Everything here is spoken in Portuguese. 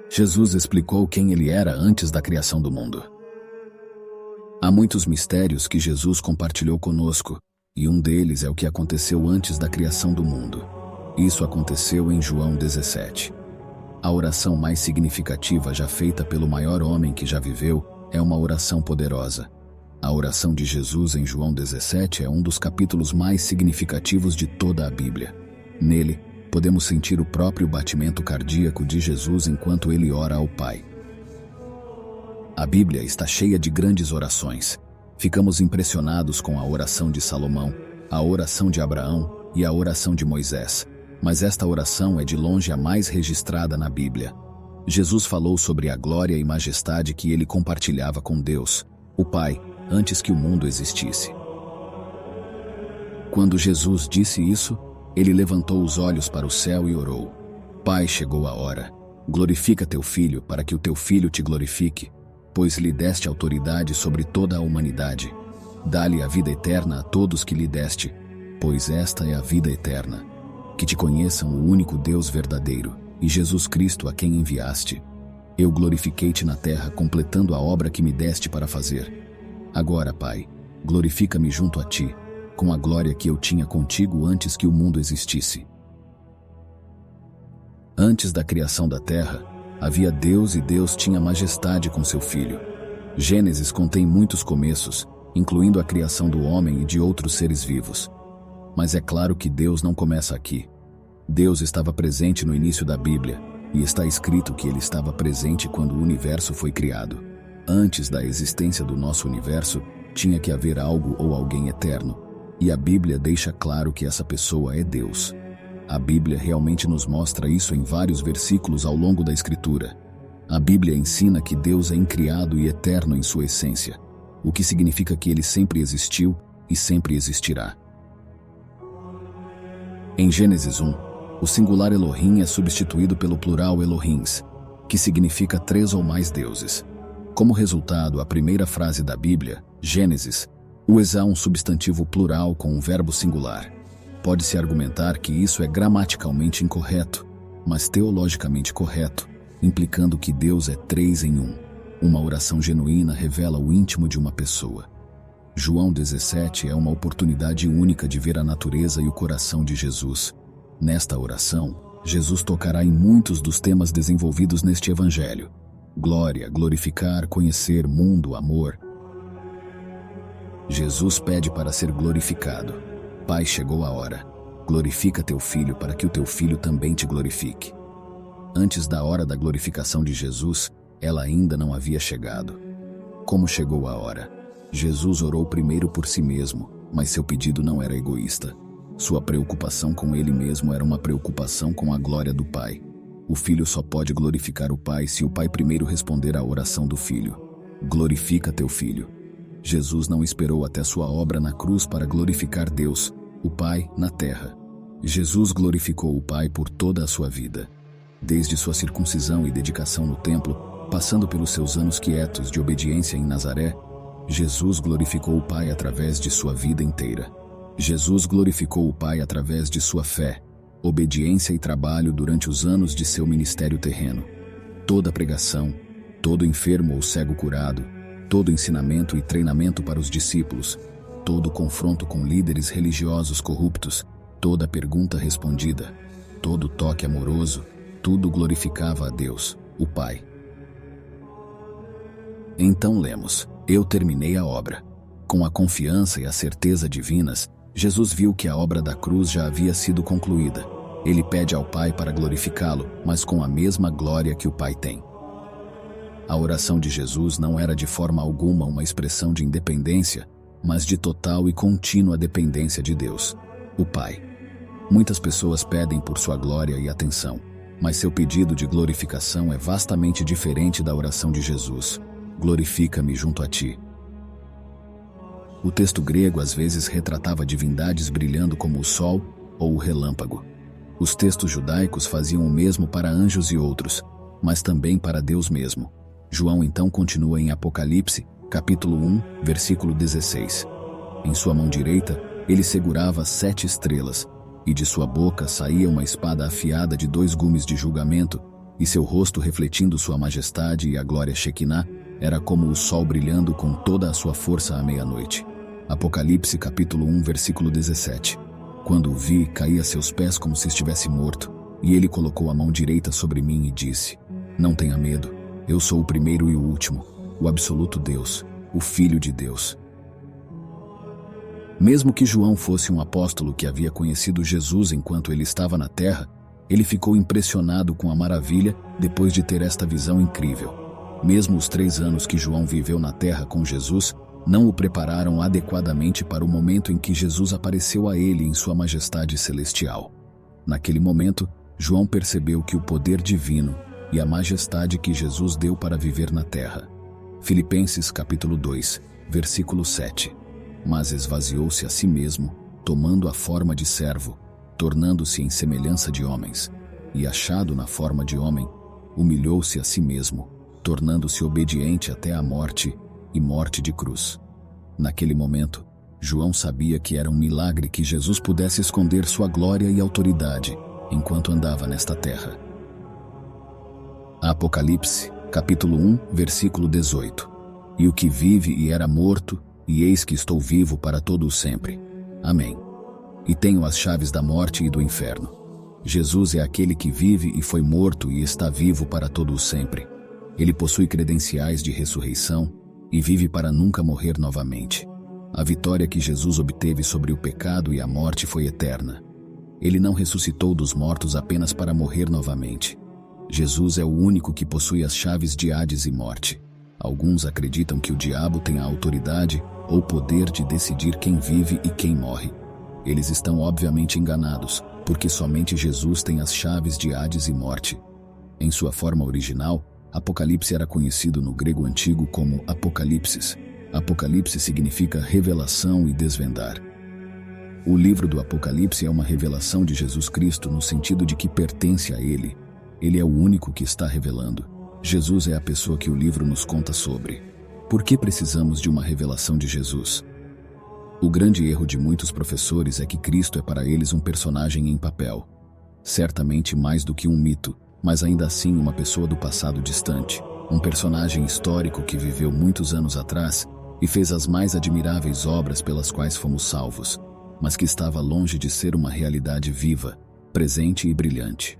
Jesus explicou quem ele era antes da criação do mundo. Há muitos mistérios que Jesus compartilhou conosco, e um deles é o que aconteceu antes da criação do mundo. Isso aconteceu em João 17. A oração mais significativa já feita pelo maior homem que já viveu é uma oração poderosa. A oração de Jesus em João 17 é um dos capítulos mais significativos de toda a Bíblia. Nele, podemos sentir o próprio batimento cardíaco de Jesus enquanto ele ora ao Pai. A Bíblia está cheia de grandes orações. Ficamos impressionados com a oração de Salomão, a oração de Abraão e a oração de Moisés. Mas esta oração é de longe a mais registrada na Bíblia. Jesus falou sobre a glória e majestade que ele compartilhava com Deus, o Pai, antes que o mundo existisse. Quando Jesus disse isso, ele levantou os olhos para o céu e orou: Pai, chegou a hora. Glorifica teu Filho para que o teu Filho te glorifique, pois lhe deste autoridade sobre toda a humanidade. Dá-lhe a vida eterna a todos que lhe deste, pois esta é a vida eterna, que te conheçam o único Deus verdadeiro, e Jesus Cristo a quem enviaste. Eu glorifiquei-te na terra, completando a obra que me deste para fazer. Agora, Pai, glorifica-me junto a ti, com a glória que eu tinha contigo antes que o mundo existisse. Antes da criação da terra, havia Deus e Deus tinha majestade com seu Filho. Gênesis contém muitos começos, incluindo a criação do homem e de outros seres vivos. Mas é claro que Deus não começa aqui. Deus estava presente no início da Bíblia, e está escrito que ele estava presente quando o universo foi criado. Antes da existência do nosso universo, tinha que haver algo ou alguém eterno, e a Bíblia deixa claro que essa pessoa é Deus. A Bíblia realmente nos mostra isso em vários versículos ao longo da Escritura. A Bíblia ensina que Deus é incriado e eterno em sua essência, o que significa que ele sempre existiu e sempre existirá. Em Gênesis 1, o singular Elohim é substituído pelo plural Elohims, que significa 3 ou mais deuses. Como resultado, a primeira frase da Bíblia, Gênesis, usa um substantivo plural com um verbo singular. Pode-se argumentar que isso é gramaticalmente incorreto, mas teologicamente correto, implicando que Deus é 3 em 1. Uma oração genuína revela o íntimo de uma pessoa. João 17 é uma oportunidade única de ver a natureza e o coração de Jesus. Nesta oração, Jesus tocará em muitos dos temas desenvolvidos neste evangelho: glória, glorificar, conhecer, mundo, amor. Jesus pede para ser glorificado. Pai, chegou a hora. Glorifica teu Filho para que o teu Filho também te glorifique. Antes da hora da glorificação de Jesus, ela ainda não havia chegado. Como chegou a hora? Jesus orou primeiro por si mesmo, mas seu pedido não era egoísta. Sua preocupação com ele mesmo era uma preocupação com a glória do Pai. O Filho só pode glorificar o Pai se o Pai primeiro responder à oração do Filho. Glorifica teu Filho. Jesus não esperou até sua obra na cruz para glorificar Deus, o Pai, na terra. Jesus glorificou o Pai por toda a sua vida. Desde sua circuncisão e dedicação no templo, passando pelos seus anos quietos de obediência em Nazaré, Jesus glorificou o Pai através de sua vida inteira. Jesus glorificou o Pai através de sua fé, obediência e trabalho durante os anos de seu ministério terreno. Toda pregação, todo enfermo ou cego curado, todo ensinamento e treinamento para os discípulos, todo confronto com líderes religiosos corruptos, toda pergunta respondida, todo toque amoroso, tudo glorificava a Deus, o Pai. Então lemos: eu terminei a obra. Com a confiança e a certeza divinas, Jesus viu que a obra da cruz já havia sido concluída. Ele pede ao Pai para glorificá-lo, mas com a mesma glória que o Pai tem. A oração de Jesus não era de forma alguma uma expressão de independência, mas de total e contínua dependência de Deus, o Pai. Muitas pessoas pedem por sua glória e atenção, mas seu pedido de glorificação é vastamente diferente da oração de Jesus: glorifica-me junto a ti. O texto grego às vezes retratava divindades brilhando como o sol ou o relâmpago. Os textos judaicos faziam o mesmo para anjos e outros, mas também para Deus mesmo. João então continua em Apocalipse, capítulo 1, versículo 16. Em sua mão direita, ele segurava 7 estrelas, e de sua boca saía uma espada afiada de 2 gumes de julgamento, e seu rosto, refletindo sua majestade e a glória Shekinah, era como o sol brilhando com toda a sua força à meia-noite. Apocalipse capítulo 1, versículo 17. Quando o vi, caí a seus pés como se estivesse morto, e ele colocou a mão direita sobre mim e disse: Não tenha medo, eu sou o primeiro e o último, o absoluto Deus, o Filho de Deus. Mesmo que João fosse um apóstolo que havia conhecido Jesus enquanto ele estava na terra, ele ficou impressionado com a maravilha depois de ter esta visão incrível. Mesmo os 3 anos que João viveu na terra com Jesus não o prepararam adequadamente para o momento em que Jesus apareceu a ele em sua majestade celestial. Naquele momento, João percebeu que o poder divino e a majestade que Jesus deu para viver na terra. Filipenses capítulo 2, versículo 7. Mas esvaziou-se a si mesmo, tomando a forma de servo, tornando-se em semelhança de homens, e achado na forma de homem, humilhou-se a si mesmo, tornando-se obediente até a morte, e morte de cruz. Naquele momento, João sabia que era um milagre que Jesus pudesse esconder sua glória e autoridade enquanto andava nesta terra. Apocalipse, capítulo 1, versículo 18. E o que vive e era morto, e eis que estou vivo para todo o sempre. Amém. E tenho as chaves da morte e do inferno. Jesus é aquele que vive e foi morto e está vivo para todo o sempre. Ele possui credenciais de ressurreição e vive para nunca morrer novamente. A vitória que Jesus obteve sobre o pecado e a morte foi eterna. Ele não ressuscitou dos mortos apenas para morrer novamente. Jesus é o único que possui as chaves de Hades e morte. Alguns acreditam que o diabo tem a autoridade ou poder de decidir quem vive e quem morre. Eles estão obviamente enganados, porque somente Jesus tem as chaves de Hades e morte. Em sua forma original, Apocalipse era conhecido no grego antigo como Apocalipsis. Apocalipse significa revelação e desvendar. O livro do Apocalipse é uma revelação de Jesus Cristo no sentido de que pertence a Ele. Ele é o único que está revelando. Jesus é a pessoa que o livro nos conta sobre. Por que precisamos de uma revelação de Jesus? O grande erro de muitos professores é que Cristo é para eles um personagem em papel. Certamente mais do que um mito, mas ainda assim uma pessoa do passado distante. Um personagem histórico que viveu muitos anos atrás e fez as mais admiráveis obras pelas quais fomos salvos, mas que estava longe de ser uma realidade viva, presente e brilhante.